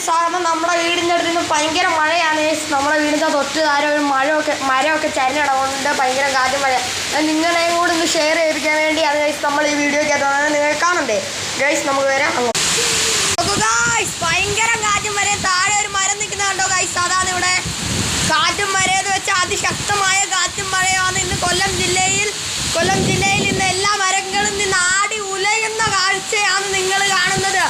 സാധാരണ നമ്മുടെ വീടിൻ്റെ അടുത്ത് നിന്ന് ഭയങ്കര മഴയാണ് ഗൈസ്. നമ്മുടെ വീടിൻ്റെ തൊട്ട് താരം ഒരു മരമൊക്കെ ചരിഞ്ഞിടകൊണ്ട് ഭയങ്കര കാറ്റും മഴ. നിങ്ങളെയും കൂടെ ഒന്ന് ഷെയർ ചെയ്യിപ്പിക്കാൻ വേണ്ടിയാണ് ഗൈസ് നമ്മൾ ഈ വീഡിയോയ്ക്കകത്ത് നിങ്ങൾ കാണണ്ടേ ഗൈസ്. നമുക്ക് വരാം അങ്ങോട്ട്. ഭയങ്കര കാറ്റും മഴയും താഴെ ഒരു മരം നിൽക്കുന്ന കണ്ടോ ഗൈസ്. അതാണ് ഇവിടെ കാറ്റും മഴയെന്ന് വെച്ചാൽ അതിശക്തമായ കാറ്റും മഴയാണ് ഇന്ന് കൊല്ലം ജില്ലയിൽ ഇന്ന് എല്ലാ മരങ്ങളും നിന്ന് ആടി ഉലയുന്ന കാഴ്ചയാണ് നിങ്ങൾ കാണുന്നത്.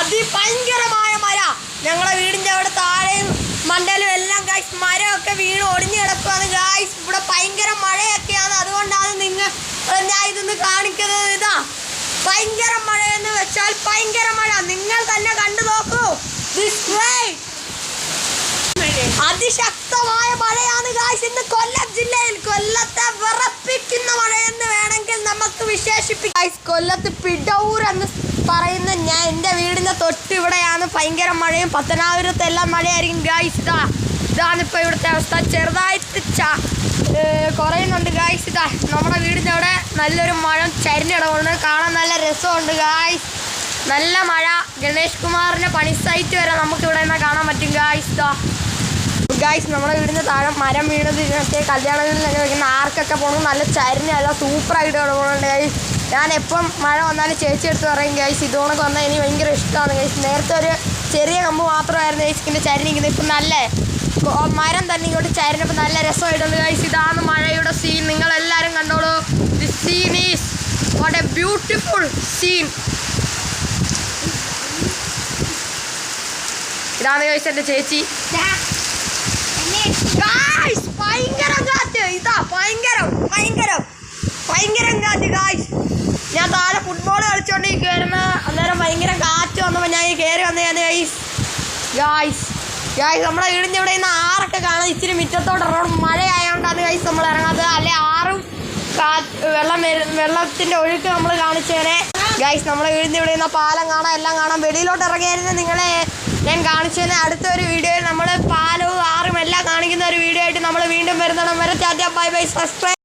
അതിഭയങ്കരമായ മഴ. ഞങ്ങളുടെ വീടിൻ്റെ അവിടെ താഴെയും മണ്ടലും എല്ലാം ഗൈസ് മരമൊക്കെ വീണ് ഒടിഞ്ഞു കിടക്കുകയാണ് ഗൈസ്. ഇവിടെ ഭയങ്കര മഴയൊക്കെയാണ്. അതുകൊണ്ടാണ് ഞാൻ ഇതൊന്ന് കാണിക്കുന്നത്. ഇതാ ഭയങ്കര മഴയെന്ന് വെച്ചാൽ ഭയങ്കര മഴ. നിങ്ങൾ തന്നെ കണ്ടു നോക്കൂ. അതിശക്തമായ മഴയാണ് ഗൈസ് ഇന്ന് കൊല്ലം ജില്ലയിൽ. കൊല്ലത്തെ വിറപ്പിക്കുന്ന മഴയെന്ന് വേണമെങ്കിൽ നമുക്ക് വിശേഷിപ്പിക്കാം. കൊല്ലത്ത് പിടൂർ എന്ന് പറയുന്ന എൻ്റെ വീടിൻ്റെ തൊട്ടിവിടെയാണ് ഭയങ്കര മഴയും. പത്തനാപുരത്തെല്ലാം മഴയായിരിക്കും ഗൈസ്. ഇതാണിപ്പോൾ ഇവിടുത്തെ അവസ്ഥ. ചെറുതായിട്ട് കുറയുന്നുണ്ട് ഗൈസ്. ഇതാ നമ്മുടെ വീടിൻ്റെ അവിടെ നല്ലൊരു മഴ ചരിഞ്ഞിടമുണ്ട്. കാണാൻ നല്ല രസമുണ്ട് ഗൈസ്. നല്ല മഴ. ഗണേഷ് കുമാറിൻ്റെ പണി സൈറ്റ് വരെ നമുക്കിവിടെ നിന്ന് കാണാൻ പറ്റും ഗൈസ്. ഗൈസ് നമ്മുടെ വീടിൻ്റെ താഴെ മരം വീണത് ഇതിനൊക്കെ കല്യാണങ്ങളിലൊക്കെ വയ്ക്കുന്ന ആർക്കൊക്കെ പോകണം. നല്ല ചരിഞ്ഞല്ല സൂപ്പറായിട്ട് പോകുന്നുണ്ട് ഗൈസ്. ഞാൻ എപ്പം മഴ വന്നാലും ചേച്ചി എടുത്ത് പറയും ഗൈസ് ഇതുകൊണ്ടൊക്കെ വന്നാൽ എനിക്ക് ഭയങ്കര ഇഷ്ടമാണ് ഗൈസ്. നേരത്തെ ഒരു ചെറിയ കമ്പ് മാത്രമായിരുന്നു ഗൈസ് ഇതിൻ്റെ ചരിഞ്ഞിരിക്കുന്നത്. ഇപ്പം നല്ല മരം തന്നെ ഇങ്ങോട്ട് ചരിഞ്ഞപ്പോൾ നല്ല രസമായിട്ടുണ്ട് ഗൈസ്. ഇതാണ് മഴയുടെ സീൻ. നിങ്ങളെല്ലാവരും കണ്ടോളൂ. The scene is what a beautiful scene. ഇതാണ് ഗൈസ് എൻ്റെ ചേച്ചി. ഭയങ്കര കാറ്റ്. ഇതാ ഭയങ്കര കാറ്റ് ഗൈസ്. ഞാൻ താഴെ ഫുട്ബോൾ കളിച്ചുകൊണ്ടിരിക്കുവായിരുന്നു. അന്നേരം ഭയങ്കര കാറ്റ് വന്നപ്പോൾ ഞാൻ കയറി വന്നതാണ് ഗൈസ്. നമ്മുടെ വീടിൻ്റെ ഇവിടെ നിന്ന് ആറൊക്കെ കാണാൻ ഇച്ചിരി മുറ്റത്തോട്ട് ഇറങ്ങണം. മഴയായതുകൊണ്ടാണ് ഗൈസ് നമ്മൾ ഇറങ്ങാത്തത്. അല്ലെ ആറും വെള്ളത്തിൻ്റെ ഒഴുക്ക് നമ്മൾ കാണിച്ചേനെ ഗൈസ്. നമ്മുടെ വീടിൻ്റെ ഇവിടെ നിന്ന് പാലം കാണാൻ എല്ലാം കാണാൻ. വെളിയിലോട്ട് ഇറങ്ങിയായിരുന്നു നിങ്ങളെ ഞാൻ കാണിച്ചതിന്. അടുത്തൊരു വീഡിയോയിൽ നമ്മൾ പാലവും ആറും എല്ലാം കാണിക്കുന്ന ഒരു വീഡിയോ ആയിട്ട് നമ്മൾ വീണ്ടും വരുന്നിടം വരെ ടാറ്റാ ബൈ ബൈ. സബ്സ്ക്രൈബ്.